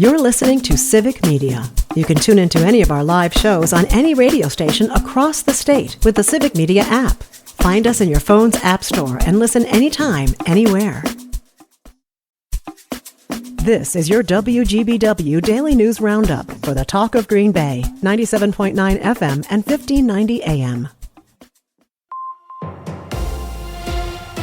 You're listening to Civic Media. You can tune into any of our live shows on any radio station across the state with the Civic Media app. Find us in your phone's app store and listen anytime, anywhere. This is your WGBW Daily News Roundup for the Talk of Green Bay, 97.9 FM and 1590 AM.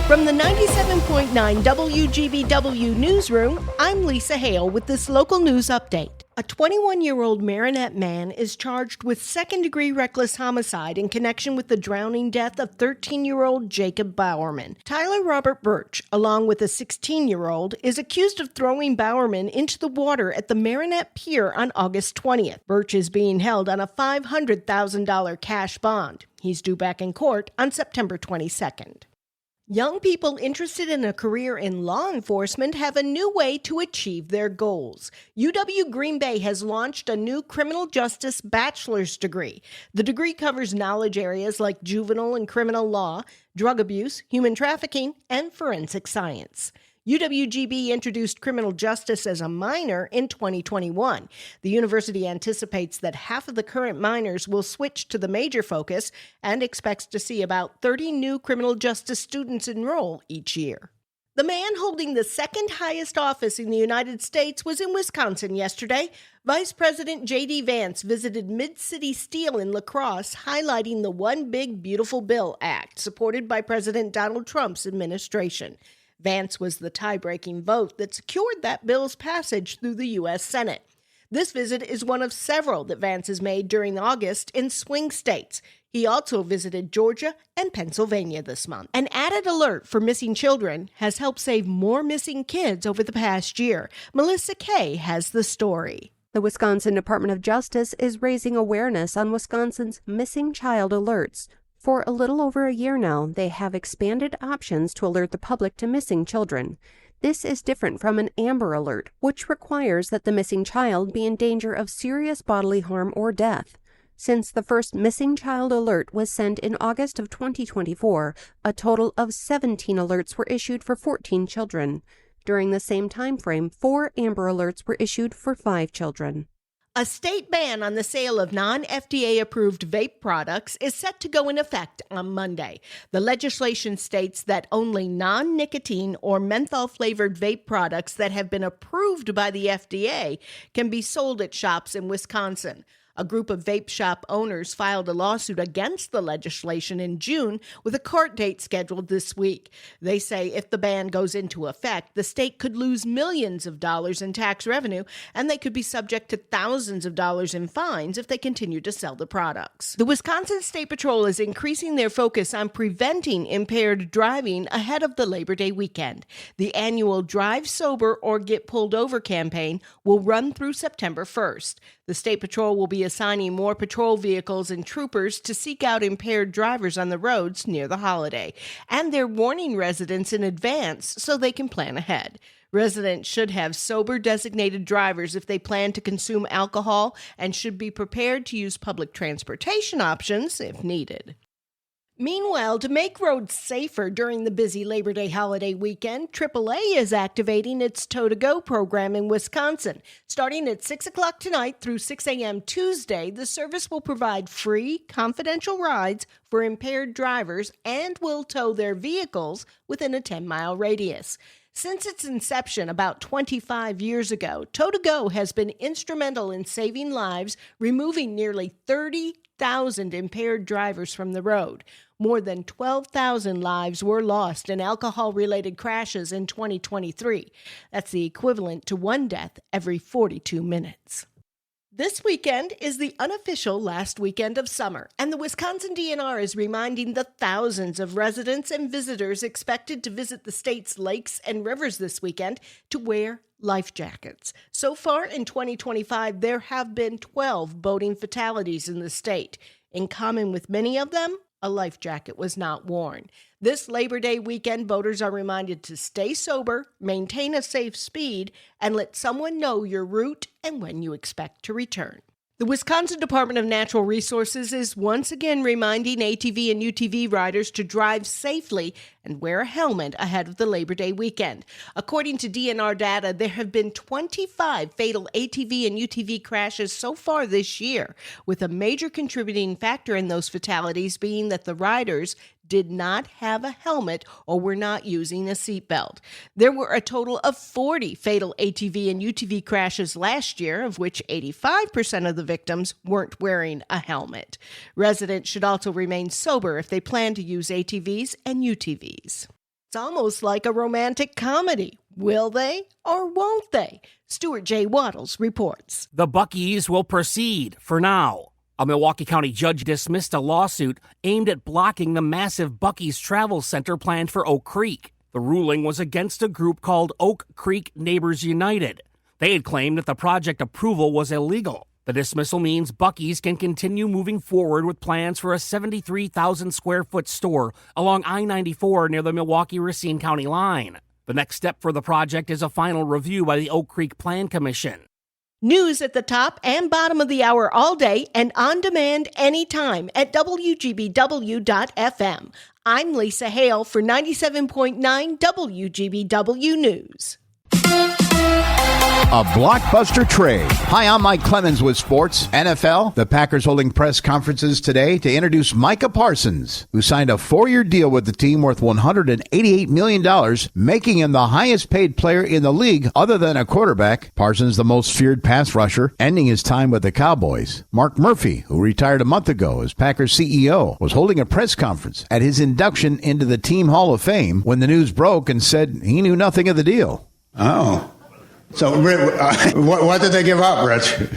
From the 97.9 WGBW newsroom, I'm Lisa Hale with this local news update. A 21-year-old Marinette man is charged with second-degree reckless homicide in connection with the drowning death of 13-year-old Jacob Bowerman. Tyler Robert Birch, along with a 16-year-old, is accused of throwing Bowerman into the water at the Marinette Pier on August 20th. Birch is being held on a $500,000 cash bond. He's due back in court on September 22nd. Young people interested in a career in law enforcement have a new way to achieve their goals. UW Green Bay has launched a new criminal justice bachelor's degree. The degree covers knowledge areas like juvenile and criminal law, drug abuse, human trafficking, and forensic science. UWGB introduced criminal justice as a minor in 2021. The university anticipates that half of the current minors will switch to the major focus and expects to see about 30 new criminal justice students enroll each year. The man holding the second highest office in the United States was in Wisconsin yesterday. Vice President J.D. Vance visited Mid-City Steel in La Crosse, highlighting the One Big Beautiful Bill Act, supported by President Donald Trump's administration. Vance was the tie-breaking vote that secured that bill's passage through the U.S. Senate. This visit is one of several that Vance has made during August in swing states. He also visited Georgia and Pennsylvania this month. An added alert for missing children has helped save more missing kids over the past year. Melissa Kay has the story. The Wisconsin Department of Justice is raising awareness on Wisconsin's missing child alerts. For a little over a year now, they have expanded options to alert the public to missing children. This is different from an Amber Alert, which requires that the missing child be in danger of serious bodily harm or death. Since the first missing child alert was sent in August of 2024, a total of 17 alerts were issued for 14 children. During the same time frame, 4 Amber Alerts were issued for 5 children. A state ban on the sale of non-FDA-approved vape products is set to go in effect on Monday. The legislation states that only non-nicotine or menthol-flavored vape products that have been approved by the FDA can be sold at shops in Wisconsin. A group of vape shop owners filed a lawsuit against the legislation in June with a court date scheduled this week. They say if the ban goes into effect, the state could lose millions of dollars in tax revenue, and they could be subject to thousands of dollars in fines if they continue to sell the products. The Wisconsin State Patrol is increasing their focus on preventing impaired driving ahead of the Labor Day weekend. The annual Drive Sober or Get Pulled Over campaign will run through September 1st. The State Patrol will be assigning more patrol vehicles and troopers to seek out impaired drivers on the roads near the holiday, and they're warning residents in advance so they can plan ahead. Residents should have sober designated drivers if they plan to consume alcohol and should be prepared to use public transportation options if needed. Meanwhile, to make roads safer during the busy Labor Day holiday weekend, AAA is activating its Tow-to-Go program in Wisconsin. Starting at 6 o'clock tonight through 6 a.m. Tuesday, the service will provide free, confidential rides for impaired drivers and will tow their vehicles within a 10-mile radius. Since its inception about 25 years ago, Tow-to-Go has been instrumental in saving lives, removing nearly 30,000 impaired drivers from the road. More than 12,000 lives were lost in alcohol-related crashes in 2023. That's the equivalent to one death every 42 minutes. This weekend is the unofficial last weekend of summer, and the Wisconsin DNR is reminding the thousands of residents and visitors expected to visit the state's lakes and rivers this weekend to wear life jackets. So far in 2025, there have been 12 boating fatalities in the state. In common with many of them, a life jacket was not worn. This Labor Day weekend, boaters are reminded to stay sober, maintain a safe speed, and let someone know your route and when you expect to return. The Wisconsin Department of Natural Resources is once again reminding ATV and UTV riders to drive safely and wear a helmet ahead of the Labor Day weekend. According to DNR data, there have been 25 fatal ATV and UTV crashes so far this year, with a major contributing factor in those fatalities being that the riders did not have a helmet or were not using a seatbelt. There were a total of 40 fatal ATV and UTV crashes last year, of which 85% of the victims weren't wearing a helmet. Residents should also remain sober if they plan to use ATVs and UTVs. It's almost like a romantic comedy. Will they or won't they? Stuart J. Waddles reports. The Buc-ee's will proceed for now. A Milwaukee County judge dismissed a lawsuit aimed at blocking the massive Buc-ee's travel center planned for Oak Creek. The ruling was against a group called Oak Creek Neighbors United. They had claimed that the project approval was illegal. The dismissal means Buc-ee's can continue moving forward with plans for a 73,000 square foot store along I-94 near the Milwaukee-Racine County line. The next step for the project is a final review by the Oak Creek Plan Commission. News at the top and bottom of the hour all day and on demand anytime at WGBW.FM. I'm Lisa Hale for 97.9 WGBW News. A blockbuster trade. Hi, I'm Mike Clemens with sports. NFL, the Packers holding press conferences today to introduce Micah Parsons, who signed a 4-year deal with the team worth $188 million, making him the highest paid player in the league other than a quarterback. Parsons, the most feared pass rusher, ending his time with the Cowboys. Mark Murphy, who retired a month ago as Packers CEO, was holding a press conference at his induction into the Team Hall of Fame when the news broke and said he knew nothing of the deal. Oh. So, what did they give up, Rich?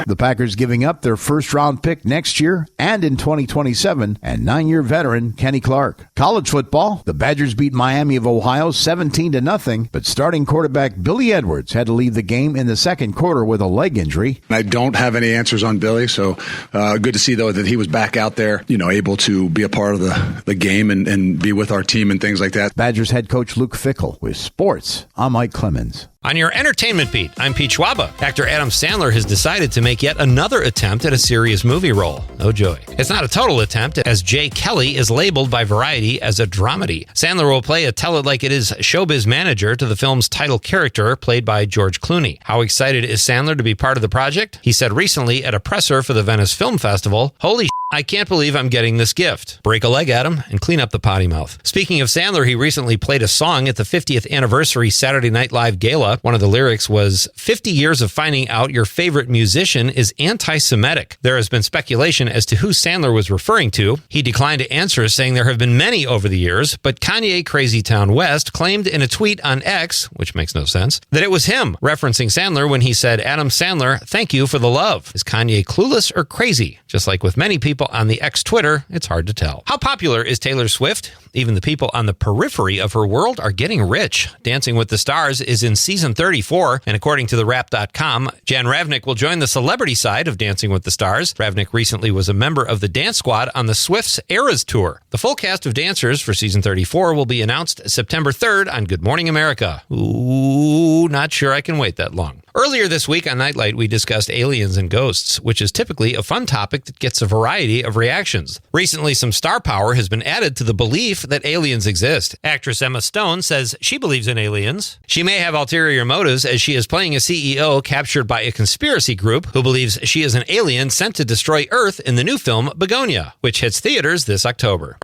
The Packers giving up their first-round pick next year and in 2027, and 9-year veteran Kenny Clark. College football, the Badgers beat Miami of Ohio 17-0, but starting quarterback Billy Edwards had to leave the game in the second quarter with a leg injury. I don't have any answers on Billy, so good to see, though, that he was back out there, able to be a part of the game and be with our team and things like that. Badgers head coach Luke Fickell with sports. I'm Mike Clemens. On your entertainment beat, I'm Pete Schwaba. Actor Adam Sandler has decided to make yet another attempt at a serious movie role. Oh joy. It's not a total attempt, as Jay Kelly is labeled by Variety as a dramedy. Sandler will play a tell-it-like-it-is showbiz manager to the film's title character, played by George Clooney. How excited is Sandler to be part of the project? He said recently at a presser for the Venice Film Festival, "Holy I can't believe I'm getting this gift. Break a leg, Adam, and clean up the potty mouth." Speaking of Sandler, he recently played a song at the 50th anniversary Saturday Night Live Gala. One of the lyrics was, 50 years of finding out your favorite musician is anti-Semitic. There has been speculation as to who Sandler was referring to. He declined to answer, saying there have been many over the years, but Kanye Crazy Town West claimed in a tweet on X, which makes no sense, that it was him, referencing Sandler when he said, "Adam Sandler, thank you for the love." Is Kanye clueless or crazy? Just like with many people on the X Twitter, it's hard to tell. How popular is Taylor Swift? Even the people on the periphery of her world are getting rich. Dancing with the Stars is in season 34, and according to TheWrap.com, Jan Ravnik will join the celebrity side of Dancing with the Stars. Ravnik recently was a member of the dance squad on the Swift's Eras Tour. The full cast of dancers for season 34 will be announced September 3rd on Good Morning America. Ooh, not sure I can wait that long. Earlier this week on Nightlight, we discussed aliens and ghosts, which is typically a fun topic that gets a variety of reactions. Recently, some star power has been added to the belief that aliens exist. Actress Emma Stone says she believes in aliens. She may have ulterior motives, as she is playing a CEO captured by a conspiracy group who believes she is an alien sent to destroy Earth in the new film Begonia, which hits theaters this October.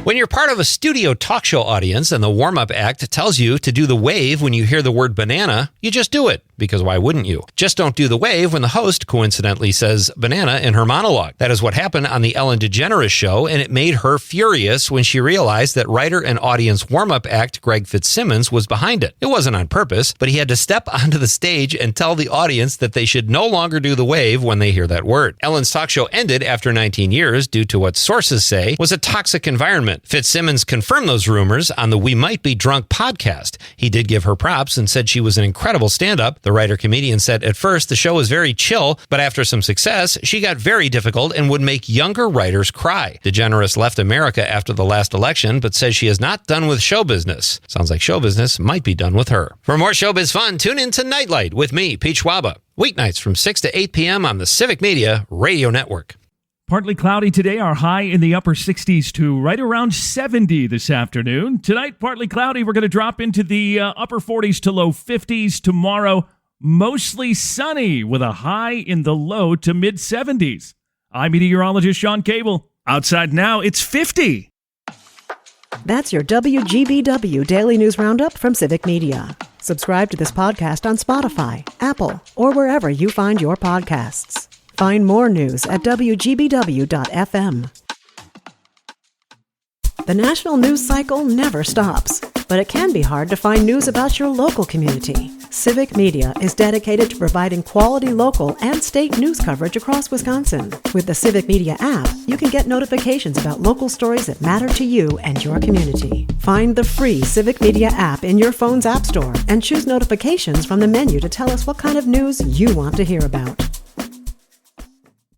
When you're part of a studio talk show audience and the warm-up act tells you to do the wave when you hear the word banana, you just do it, because why wouldn't you? Just don't do the wave when the host coincidentally says banana in her monologue. That is what happened on the Ellen DeGeneres show, and it made her furious when she realized that writer and audience warm-up act Greg Fitzsimmons was behind it. It wasn't on purpose, but he had to step onto the stage and tell the audience that they should no longer do the wave when they hear that word. Ellen's talk show ended after 19 years due to what sources say was a toxic environment. engagement. Fitzsimmons confirmed those rumors on the We Might Be Drunk podcast. He did give her props and said she was an incredible stand-up. The writer-comedian said at first the show was very chill, but after some success, she got very difficult and would make younger writers cry. DeGeneres left America after the last election, but says she is not done with show business. Sounds like show business might be done with her. For more showbiz fun, tune in to Nightlight with me, Pete Schwaba. Weeknights from 6 to 8 p.m. on the Civic Media Radio Network. Partly cloudy today, our high in the upper 60s to right around 70 this afternoon. Tonight, partly cloudy, we're going to drop into the upper 40s to low 50s. Tomorrow, mostly sunny with a high in the low to mid 70s. I'm meteorologist Sean Cable. Outside now, it's 50. That's your WGBW Daily News Roundup from Civic Media. Subscribe to this podcast on Spotify, Apple, or wherever you find your podcasts. Find more news at WGBW.FM. The national news cycle never stops, but it can be hard to find news about your local community. Civic Media is dedicated to providing quality local and state news coverage across Wisconsin. With the Civic Media app, you can get notifications about local stories that matter to you and your community. Find the free Civic Media app in your phone's app store and choose notifications from the menu to tell us what kind of news you want to hear about.